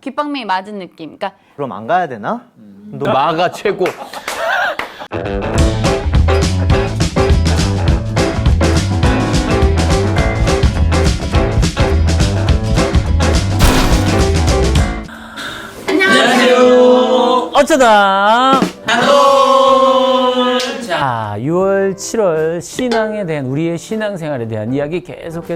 귓방맹이 맞은 느낌. 그러니까 그럼 안 가야 되나? 마가 최고. 어쩌다 자, 6월, 7월 신앙에 대한 우리의 신앙생활에 대한 이야기 계속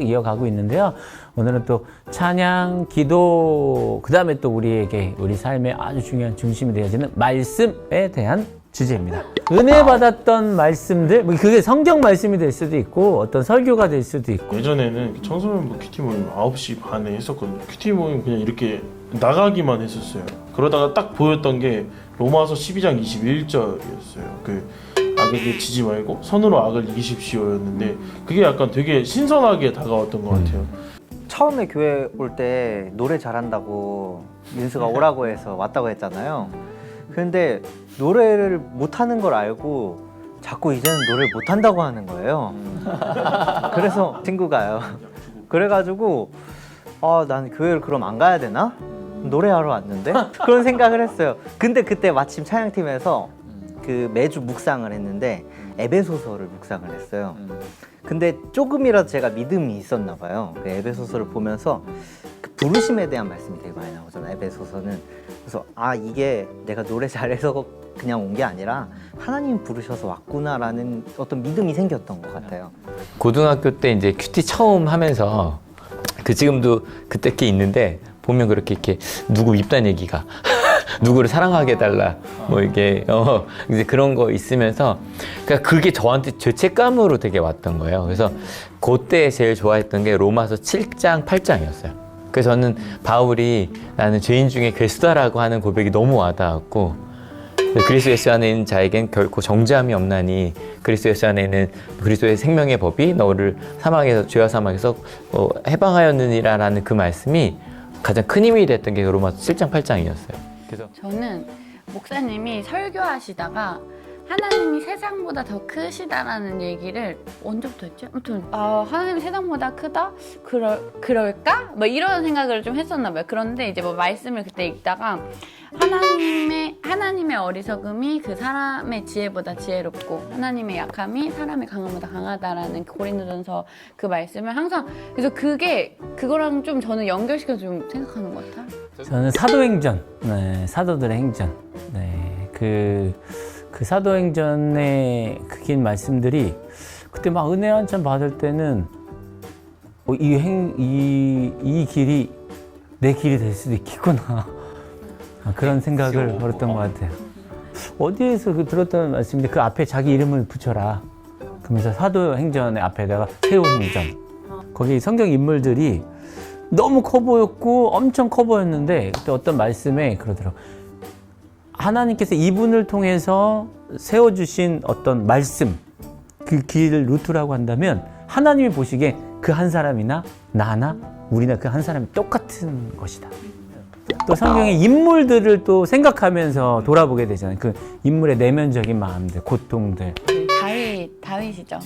이어가고 있는데요. 오늘은 또 찬양, 기도, 그 다음에 또 우리에게 우리 삶의 아주 중요한 중심이 되어지는 말씀에 대한 주제입니다. 은혜 받았던 말씀들, 뭐 그게 성경 말씀이 될 수도 있고 어떤 설교가 될 수도 있고. 예전에는 청소년부 큐티 모임 9시 반에 했었거든요. 큐티 모임 그냥 이렇게 나가기만 했었어요. 그러다가 딱 보였던 게 로마서 12장 21절이었어요. 그 악에게 지지 말고 선으로 악을 이기십시오였는데 그게 약간 되게 신선하게 다가왔던 것 같아요. 처음에 교회 올 때 노래 잘한다고 민수가 오라고 해서 왔다고 했잖아요. 근데 노래를 못하는 걸 알고 자꾸 이제는 노래를 못한다고 하는 거예요. 그래서 친구가요. 그래가지고 난 교회를 그럼 안 가야 되나? 노래하러 왔는데? 그런 생각을 했어요. 근데 그때 마침 찬양팀에서 그 매주 묵상을 했는데 에베소서를 묵상을 했어요. 근데 조금이라도 제가 믿음이 있었나 봐요. 그 에베소서를 보면서 그 부르심에 대한 말씀이 되게 많이 나오잖아요. 에베소서는. 그래서 이게 내가 노래 잘해서 그냥 온 게 아니라 하나님 부르셔서 왔구나라는 어떤 믿음이 생겼던 것 같아요. 고등학교 때 이제 큐티 처음 하면서 지금도 그때 게 있는데 보면 그렇게 이렇게 누구 밉단 얘기가 누구를 사랑하게 해달라 뭐 이게 이제 그런 거 있으면서 그러니까 그게 저한테 죄책감으로 되게 왔던 거예요. 그래서 그때 제일 좋아했던 게 로마서 7장 8장이었어요. 그래서 저는 바울이 나는 죄인 중에 괴수다라고 하는 고백이 너무 와닿았고 그리스도 예수 안에 있는 자에겐 결코 정죄함이 없나니 그리스도 예수 안에 있는 그리스도의 생명의 법이 너를 사망에서 죄와 사망에서 해방하였느니라라는 그 말씀이 가장 큰 힘이 됐던 게 로마서 7장 8장이었어요. 그래서 저는 목사님이 설교하시다가 하나님이 세상보다 더 크시다라는 얘기를 언제부터 했지? 아무튼 하나님이 세상보다 크다? 그럴까? 뭐 이런 생각을 좀 했었나 봐요. 그런데 이제 뭐 말씀을 그때 읽다가 하나님의 어리석음이 그 사람의 지혜보다 지혜롭고 하나님의 약함이 사람의 강함보다 강하다라는 고린도전서 그 말씀을 항상 그래서 그거랑 좀 저는 연결시켜서 좀 생각하는 것 같아요. 저는 사도행전, 사도들의 행전, 그 사도행전의 그 긴 말씀들이 그때 막 은혜 한참 받을 때는 이 길이 내 길이 될 수도 있겠구나. 그런 생각을 벌였던 것 같아요. 어디에서 들었던 말씀인데 그 앞에 자기 이름을 붙여라. 그러면서 사도행전의 앞에다가 세우행전. 거기 성경 인물들이 너무 커 보였고 엄청 커 보였는데 그때 어떤 말씀에 그러더라고요. 하나님께서 이분을 통해서 세워주신 어떤 말씀, 그 길 루트라고 한다면 하나님이 보시기에 그 한 사람이나 나나 우리나 그 한 사람이 똑같은 것이다. 또 성경의 인물들을 또 생각하면서 돌아보게 되잖아요. 그 인물의 내면적인 마음들, 고통들. 다윗이죠.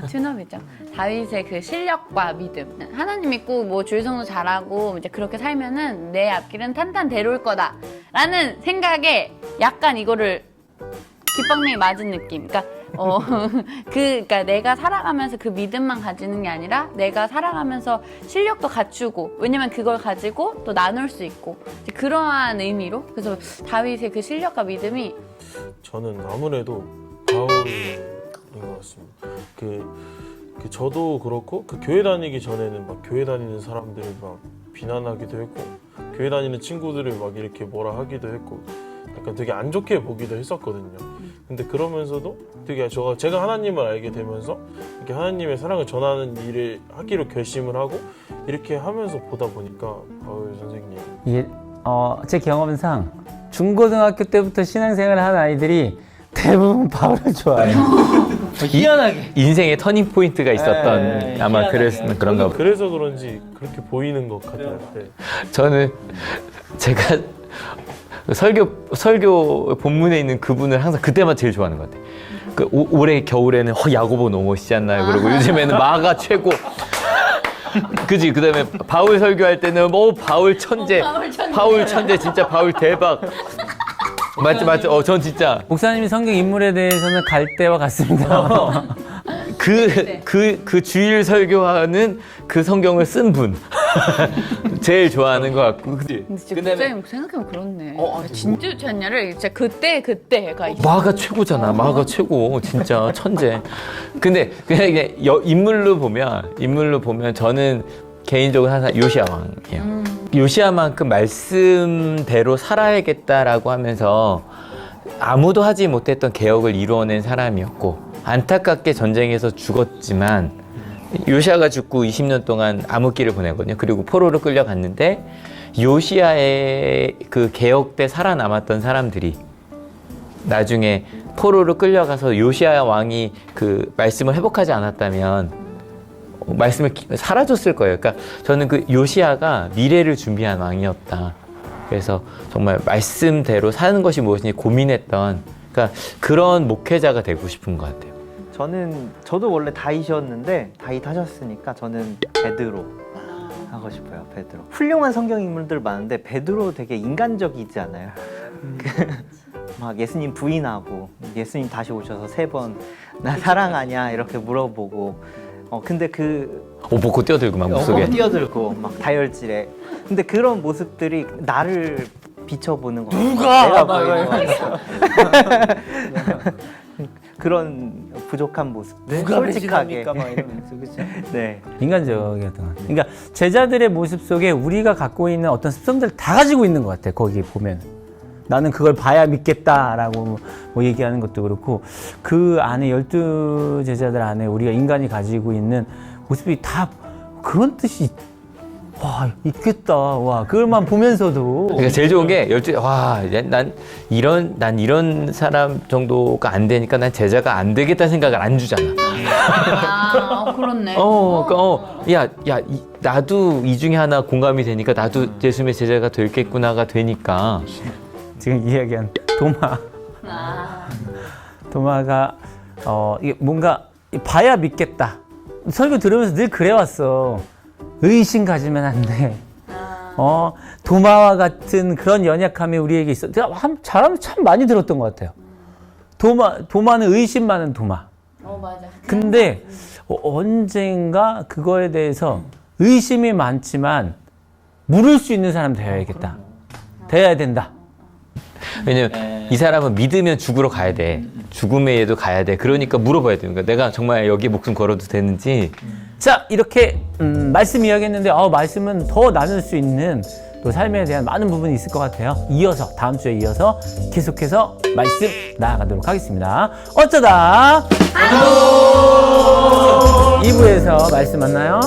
튜너이죠. 다윗의 그 실력과 믿음. 하나님 믿고 뭐 주일성도 잘하고 이제 그렇게 살면은 내 앞길은 탄탄대로일 거다라는 생각에 약간 이거를 귓방맹이 맞은 느낌. 그러니까 내가 살아가면서 그 믿음만 가지는 게 아니라 내가 살아가면서 실력도 갖추고 왜냐면 그걸 가지고 또 나눌 수 있고 그러한 의미로 그래서 다윗의 그 실력과 믿음이 저는 아무래도 바울인 것 같습니다. 저도 그렇고 그 교회 다니기 전에는 막 교회 다니는 사람들을 막 비난하기도 했고 교회 다니는 친구들을 막 이렇게 뭐라 하기도 했고 약간 되게 안 좋게 보기도 했었거든요. 근데 그러면서도 되게 제가 하나님을 알게 되면서 이렇게 하나님의 사랑을 전하는 일을 하기로 결심을 하고 이렇게 하면서 보다 보니까 바울 선생님 제 경험상 중고등학교 때부터 신앙생활을 한 아이들이 대부분 바울을 좋아해요. 희한하게 인생의 터닝 포인트가 있었던 아마 그런가 보다. 그래서 그런지 그렇게 보이는 것 같아요. 저는 제가 설교 본문에 있는 그분을 항상 그때만 제일 좋아하는 것 같아요. 올해 겨울에는 야고보 너무 멋있지 않나요? 그리고 요즘에는 마가 최고. 그지? 그다음에 바울 설교할 때는 뭐 바울 천재, 바울 천재 진짜 바울 대박. 맞지. 전 진짜 목사님이 성경 인물에 대해서는 갈대와 같습니다. 그 주일 설교하는 그 성경을 쓴 분 제일 좋아하는 것 같고, 그지? 근데 진짜 목사님 생각해보면 그렇네. 진짜 좋지 않냐를 진짜 그때가 있어. 마가 최고잖아. 마가 최고. 진짜 천재. 근데 그냥 이게 인물로 보면 저는 개인적으로 항상 요시야 왕이에요. 요시야만큼 말씀대로 살아야겠다라고 하면서 아무도 하지 못했던 개혁을 이루어낸 사람이었고, 안타깝게 전쟁에서 죽었지만 요시야가 죽고 20년 동안 암흑기를 보내거든요. 그리고 포로로 끌려갔는데 요시야의 그 개혁 때 살아남았던 사람들이 나중에 포로로 끌려가서 요시야 왕이 그 말씀을 회복하지 않았다면 말씀을 사라졌을 거예요. 그러니까 저는 그 요시야가 미래를 준비한 왕이었다. 그래서 정말 말씀대로 사는 것이 무엇인지 고민했던, 그러니까 그런 목회자가 되고 싶은 것 같아요. 저도 원래 다윗이었는데 다윗 하셨으니까 저는 베드로 하고 싶어요. 베드로. 훌륭한 성경 인물들 많은데 베드로 되게 인간적이지 않아요? 막 예수님 부인하고 예수님 다시 오셔서 3번 나 사랑하냐 이렇게 물어보고 근데 복고 뛰어들고 막 물속에. 뛰어들고 막 다혈질에. 근데 그런 모습들이 나를 비춰보는 거. 누가? 내가 보이는 거. 그런 부족한 모습들. 누가 솔직하게. 배신합니까? 막 이러면서, 그렇죠? 네. 인간적이었던 것 같아요. 그러니까 제자들의 모습 속에 우리가 갖고 있는 어떤 습성들을 다 가지고 있는 것 같아요. 거기 보면. 나는 그걸 봐야 믿겠다라고 뭐 얘기하는 것도 그렇고, 그 안에 12제자들 안에 우리가 인간이 가지고 있는 모습이 다 그런 뜻이 있겠다. 그걸만 보면서도. 그러니까 제일 좋은 게 난 이런 사람 정도가 안 되니까 난 제자가 안 되겠다는 생각을 안 주잖아. 그렇네. 나도 이 중에 하나 공감이 되니까 나도 예수님의 제자가 되겠구나가 되니까. 지금 이야기한 도마가 이게 뭔가 봐야 믿겠다. 설교 들으면서 늘 그래왔어. 의심 가지면 안 돼. 도마와 같은 그런 연약함이 우리에게 있어. 제가 잘하면 참 많이 들었던 것 같아요. 도마는 의심 많은 도마. 맞아. 근데 언젠가 그거에 대해서 의심이 많지만 물을 수 있는 사람 되어야겠다. 돼야 된다. 왜냐면 이 사람은 믿으면 죽으러 가야 돼. 죽음의 예도 가야 돼. 그러니까 물어봐야 돼요. 그러니까 내가 정말 여기에 목숨 걸어도 되는지. 자, 이렇게 말씀 이야기했는데 말씀은 더 나눌 수 있는 또 삶에 대한 많은 부분이 있을 것 같아요. 이어서 다음 주에 이어서 계속해서 말씀 나아가도록 하겠습니다. 어쩌다 2부에서 말씀 만나요.